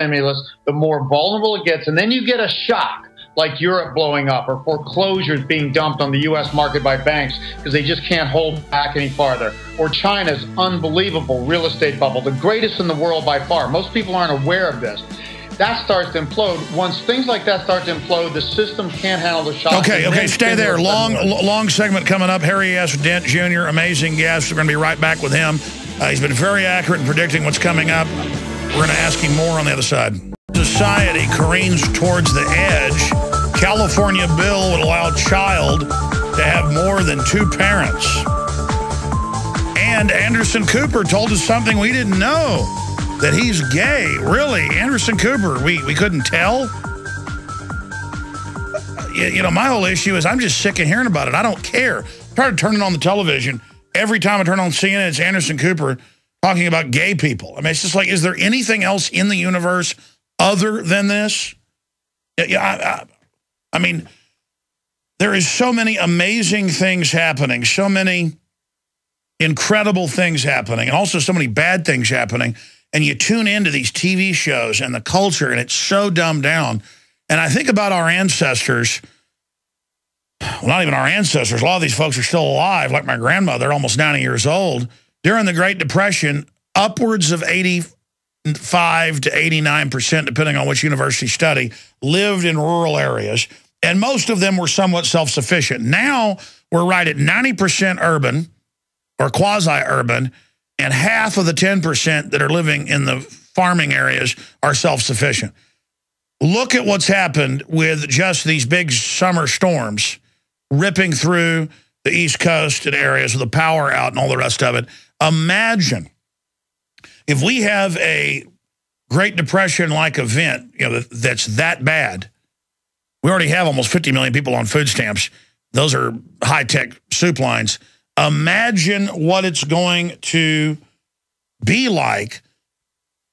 stimulus, the more vulnerable it gets. And then you get a shock, like Europe blowing up or foreclosures being dumped on the U.S. market by banks because they just can't hold back any farther. Or China's unbelievable real estate bubble, the greatest in the world by far. Most people aren't aware of this. That starts to implode. Once things like that start to implode, the system can't handle the shock. Okay, stay there. Long segment coming up. Harry S. Dent Jr., amazing guest. We're going to be right back with him. He's been very accurate in predicting what's coming up. We're going to ask him more on the other side. Society careens towards the edge. California bill would allow child to have more than 2 parents. And Anderson Cooper told us something we didn't know, that he's gay. Really? Anderson Cooper, we couldn't tell? You know, my whole issue is I'm just sick of hearing about it. I don't care. I started turning on the television. Every time I turn on CNN, it's Anderson Cooper talking about gay people. I mean, it's just like, is there anything else in the universe other than this? I mean, there is so many amazing things happening, so many incredible things happening, and also so many bad things happening. And you tune into these TV shows and the culture, and it's so dumbed down. And I think about our ancestors. Well, not even our ancestors. A lot of these folks are still alive, like my grandmother, almost 90 years old. During the Great Depression, upwards of 85 to 89%, depending on which university study, lived in rural areas. And most of them were somewhat self-sufficient. Now, we're right at 90% urban or quasi-urban, and half of the 10% that are living in the farming areas are self-sufficient. Look at what's happened with just these big summer storms ripping through the East Coast and areas with the power out and all the rest of it. Imagine if we have a Great Depression-like event, you know, that's that bad. We already have almost 50 million people on food stamps. Those are high-tech soup lines. Imagine what it's going to be like,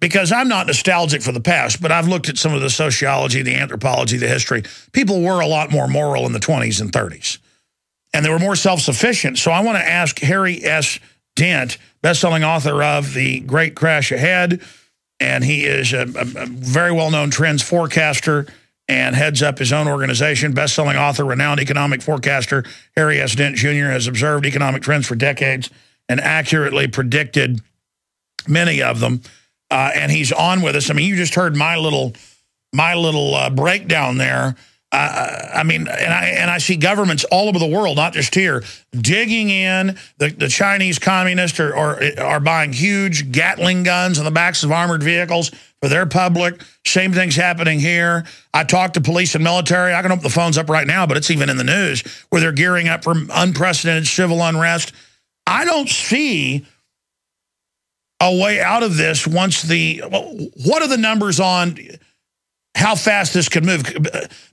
because I'm not nostalgic for the past, but I've looked at some of the sociology, the anthropology, the history. People were a lot more moral in the 20s and 30s, and they were more self-sufficient. So I want to ask Harry S. Dent, best-selling author of The Great Crash Ahead, and he is a very well-known trends forecaster and heads up his own organization. Best-selling author, renowned economic forecaster, Harry S. Dent Jr. has observed economic trends for decades and accurately predicted many of them. And he's on with us. I mean, you just heard my little breakdown there. I mean, and I see governments all over the world, not just here, digging in. The Chinese communists are buying huge Gatling guns on the backs of armored vehicles for their public. Same thing's happening here. I talked to police and military. I can open the phones up right now, but it's even in the news, where they're gearing up for unprecedented civil unrest. I don't see a way out of this once what are the numbers on how fast this could move?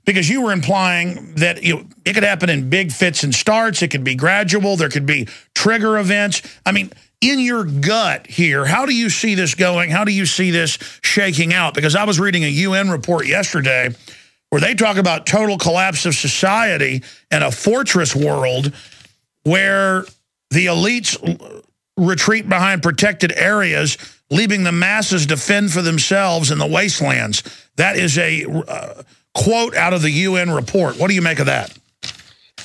Because you were implying that it could happen in big fits and starts. It could be gradual. There could be trigger events. I mean, in your gut here, how do you see this going? How do you see this shaking out? Because I was reading a UN report yesterday where they talk about total collapse of society and a fortress world where the elites retreat behind protected areas, leaving the masses to fend for themselves in the wastelands. That is a quote out of the UN report. What do you make of that?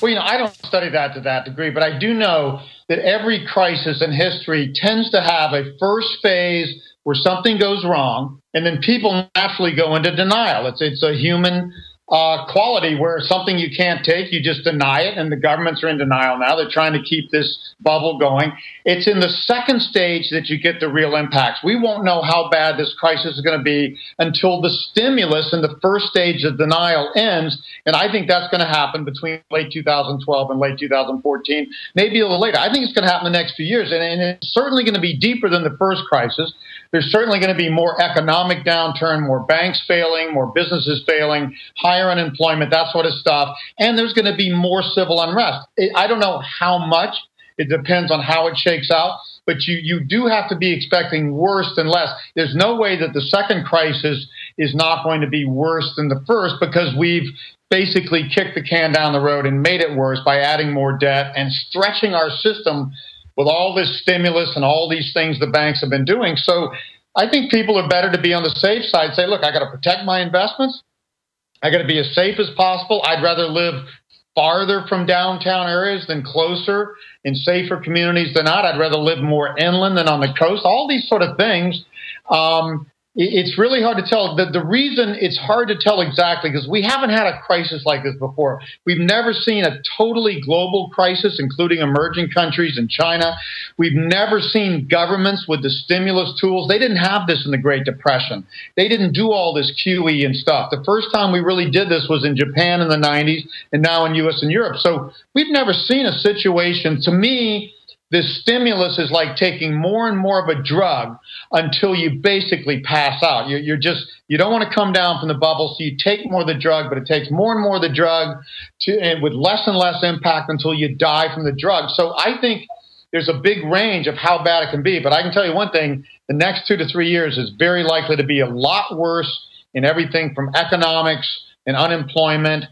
Well, I don't study that to that degree, but I do know that every crisis in history tends to have a first phase where something goes wrong, and then people naturally go into denial. It's a human quality where something you can't take, you just deny it, and the governments are in denial now. They're trying to keep this bubble going. It's in the second stage that you get the real impacts. We won't know how bad this crisis is going to be until the stimulus in the first stage of denial ends, and I think that's going to happen between late 2012 and late 2014, maybe a little later. I think it's going to happen in the next few years, and it's certainly going to be deeper than the first crisis. There's certainly going to be more economic downturn, more banks failing, more businesses failing, higher unemployment, that sort of stuff. And there's going to be more civil unrest. I don't know how much. It depends on how it shakes out. But you do have to be expecting worse than less. There's no way that the second crisis is not going to be worse than the first, because we've basically kicked the can down the road and made it worse by adding more debt and stretching our system with all this stimulus and all these things the banks have been doing. So I think people are better to be on the safe side. Say, look, I got to protect my investments. I got to be as safe as possible. I'd rather live farther from downtown areas than closer in safer communities than not. I'd rather live more inland than on the coast. All these sort of things. It's really hard to tell. The reason it's hard to tell exactly because we haven't had a crisis like this before. We've never seen a totally global crisis, including emerging countries and China. We've never seen governments with the stimulus tools. They didn't have this in the Great Depression. They didn't do all this QE and stuff. The first time we really did this was in Japan in the 90s and now in U.S. and Europe. So we've never seen a situation, to me, this stimulus is like taking more and more of a drug until you basically pass out. You don't want to come down from the bubble, so you take more of the drug, but it takes more and more of the drug and with less and less impact until you die from the drug. So I think there's a big range of how bad it can be. But I can tell you one thing, the next 2 to 3 years is very likely to be a lot worse in everything from economics and unemployment,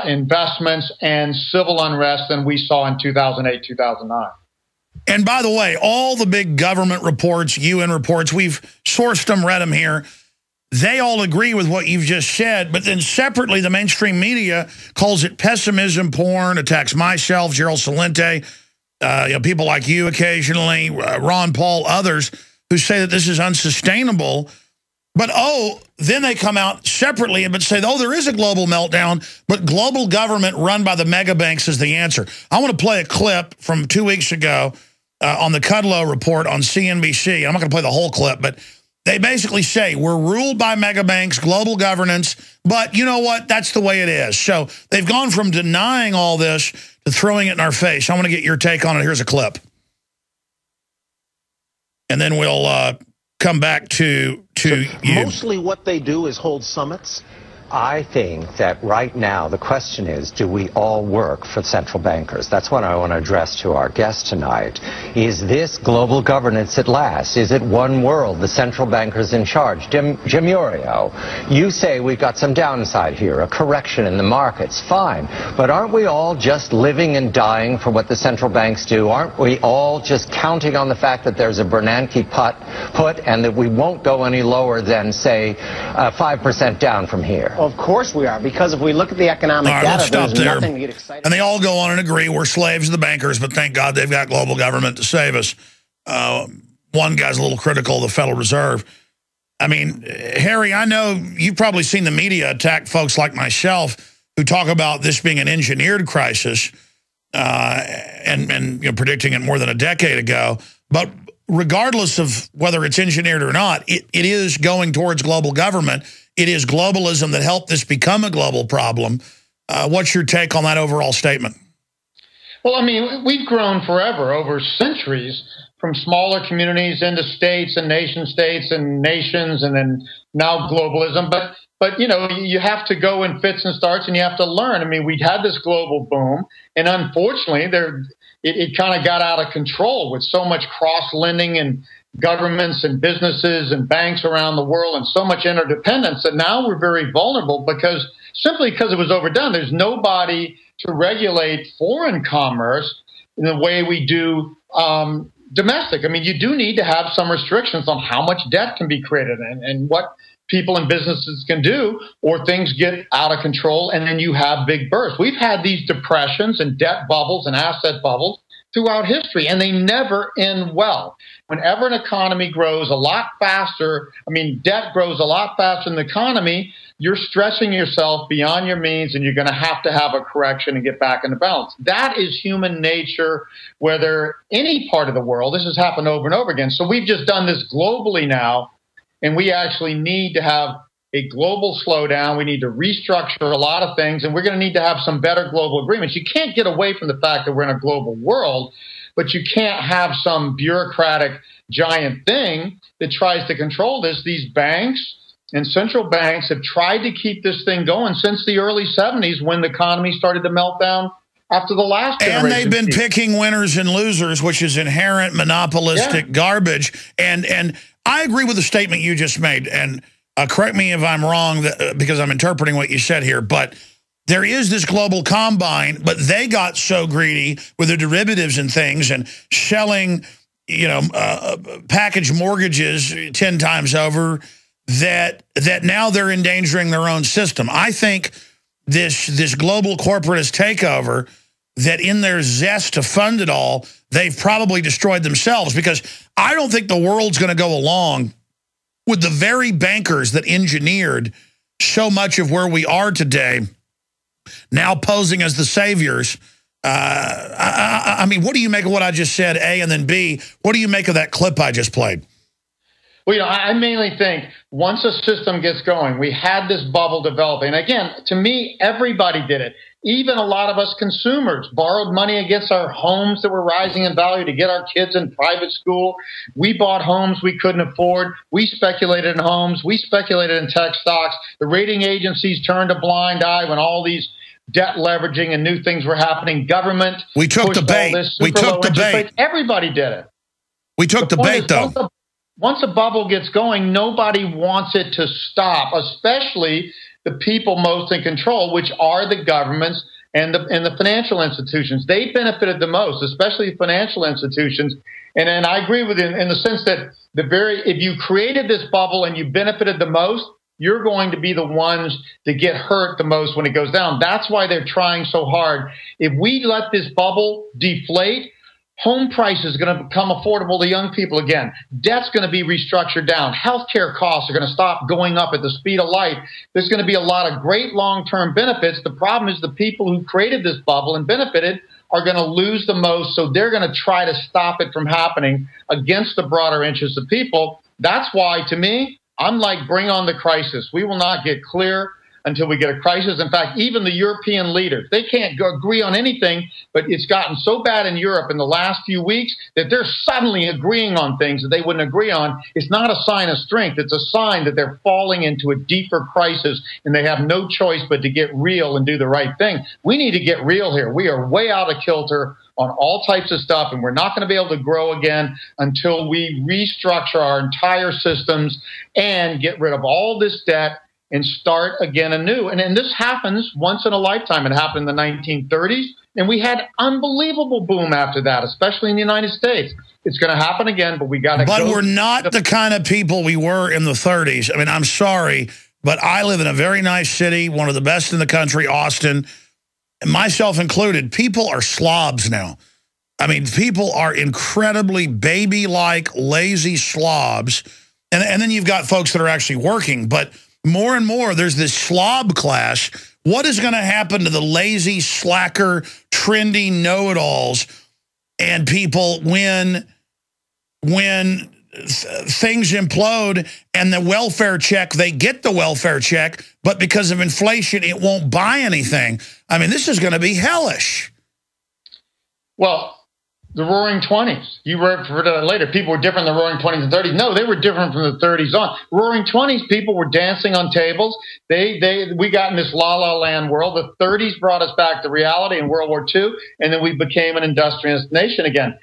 investments, and civil unrest than we saw in 2008, 2009. And by the way, all the big government reports, UN reports, we've sourced them, read them here. They all agree with what you've just said. But then separately, the mainstream media calls it pessimism porn, attacks myself, Gerald Celente, people like you occasionally, Ron Paul, others who say that this is unsustainable. But, then they come out separately but say, there is a global meltdown, but global government run by the mega banks is the answer. I want to play a clip from 2 weeks ago on the Kudlow report on CNBC. I'm not going to play the whole clip, but they basically say we're ruled by mega banks, global governance, but you know what? That's the way it is. So they've gone from denying all this to throwing it in our face. I want to get your take on it. Here's a clip. And then we'll come back to you. Mostly what they do is hold summits. I think that right now the question is, do we all work for central bankers? That's what I want to address to our guest tonight. Is this global governance at last? Is it one world, the central bankers in charge? Jim Urio, you say we've got some downside here, a correction in the markets. Fine. But aren't we all just living and dying for what the central banks do? Aren't we all just counting on the fact that there's a Bernanke put and that we won't go any lower than, say, 5% down from here? Of course we are, because if we look at the economic data, there's nothing to get excited about. And they all go on and agree we're slaves of the bankers, but thank God they've got global government to save us. One guy's a little critical of the Federal Reserve. I mean, Harry, I know you've probably seen the media attack folks like myself who talk about this being an engineered crisis and predicting it more than a decade ago. But regardless of whether it's engineered or not, it is going towards global government. It is globalism that helped this become a global problem. What's your take on that overall statement? Well, I mean, we've grown forever, over centuries, from smaller communities into states and nation states and nations, and then now globalism. But you have to go in fits and starts, and you have to learn. I mean, we had this global boom, and unfortunately, it kind of got out of control with so much cross-lending and governments and businesses and banks around the world and so much interdependence that now we're very vulnerable simply because it was overdone. There's nobody to regulate foreign commerce in the way we do domestic. I mean, you do need to have some restrictions on how much debt can be created and what people and businesses can do, or things get out of control and then you have big bursts. We've had these depressions and debt bubbles and asset bubbles throughout history, and they never end well. Whenever an economy grows a lot faster, debt grows a lot faster than the economy, you're stressing yourself beyond your means, and you're going to have a correction and get back into balance. That is human nature, whether any part of the world. This has happened over and over again. So we've just done this globally now, and we actually need to have a global slowdown. We need to restructure a lot of things, and we're going to need to have some better global agreements. You can't get away from the fact that we're in a global world, but you can't have some bureaucratic giant thing that tries to control this. These banks and central banks have tried to keep this thing going since the early 70s when the economy started to melt down after the last generation. And they've been picking winners and losers, which is inherent monopolistic garbage. And I agree with the statement you just made, and correct me if I'm wrong, because I'm interpreting what you said here, but there is this global combine, but they got so greedy with the derivatives and things and selling package mortgages 10 times over, that now they're endangering their own system. I think this global corporatist takeover, that in their zest to fund it all, they've probably destroyed themselves, because I don't think the world's going to go along with the very bankers that engineered so much of where we are today now posing as the saviors. I mean, what do you make of what I just said, A, and then B, what do you make of that clip I just played? Well, I mainly think once a system gets going, we had this bubble developing. Again, to me, everybody did it. Even a lot of us consumers borrowed money against our homes that were rising in value to get our kids in private school. We bought homes we couldn't afford. We speculated in homes. We speculated in tech stocks. The rating agencies turned a blind eye when all these debt leveraging and new things were happening. Government. We took the bait. We took the bait. Everybody did it. We took the bait, though. Once a bubble gets going, nobody wants it to stop, especially the people most in control, which are the governments and the financial institutions. They benefited the most, especially financial institutions. And I agree with you in the sense that if you created this bubble and you benefited the most, you're going to be the ones that get hurt the most when it goes down. That's why they're trying so hard. If we let this bubble deflate, home prices are going to become affordable to young people again. Debt's going to be restructured down. Healthcare costs are going to stop going up at the speed of light. There's going to be a lot of great long-term benefits. The problem is the people who created this bubble and benefited are going to lose the most, so they're going to try to stop it from happening against the broader interests of people. That's why, to me, I'm like, bring on the crisis. We will not get clear until we get a crisis. In fact, even the European leaders, they can't agree on anything, but it's gotten so bad in Europe in the last few weeks that they're suddenly agreeing on things that they wouldn't agree on. It's not a sign of strength. It's a sign that they're falling into a deeper crisis and they have no choice but to get real and do the right thing. We need to get real here. We are way out of kilter on all types of stuff, and we're not going to be able to grow again until we restructure our entire systems and get rid of all this debt and start again anew. And this happens once in a lifetime. It happened in the 1930s, and we had unbelievable boom after that, especially in the United States. It's going to happen again, but we got to go. But we're not the kind of people we were in the 30s. I mean, I'm sorry, but I live in a very nice city, one of the best in the country, Austin, and myself included. People are slobs now. I mean, people are incredibly baby-like, lazy slobs. And then you've got folks that are actually working, but more and more, there's this slob class. What is going to happen to the lazy, slacker, trendy know-it-alls and people when things implode and the welfare check, they get the welfare check, but because of inflation, it won't buy anything? I mean, this is going to be hellish. Well, the Roaring 20s. You referred to that later. People were different in the Roaring 20s and 30s. No, they were different from the 30s on. Roaring 20s, people were dancing on tables. We got in this la-la land world. The 30s brought us back to reality in World War II, and then we became an industrious nation again.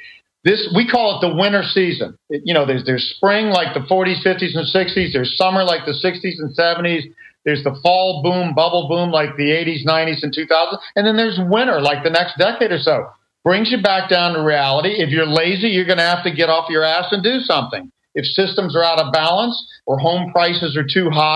We call it the winter season. There's spring like the 40s, 50s, and 60s. There's summer like the 60s and 70s. There's the fall boom, bubble boom like the 80s, 90s, and 2000s. And then there's winter like the next decade or so. Brings you back down to reality. If you're lazy, you're going to have to get off your ass and do something. If systems are out of balance or home prices are too high,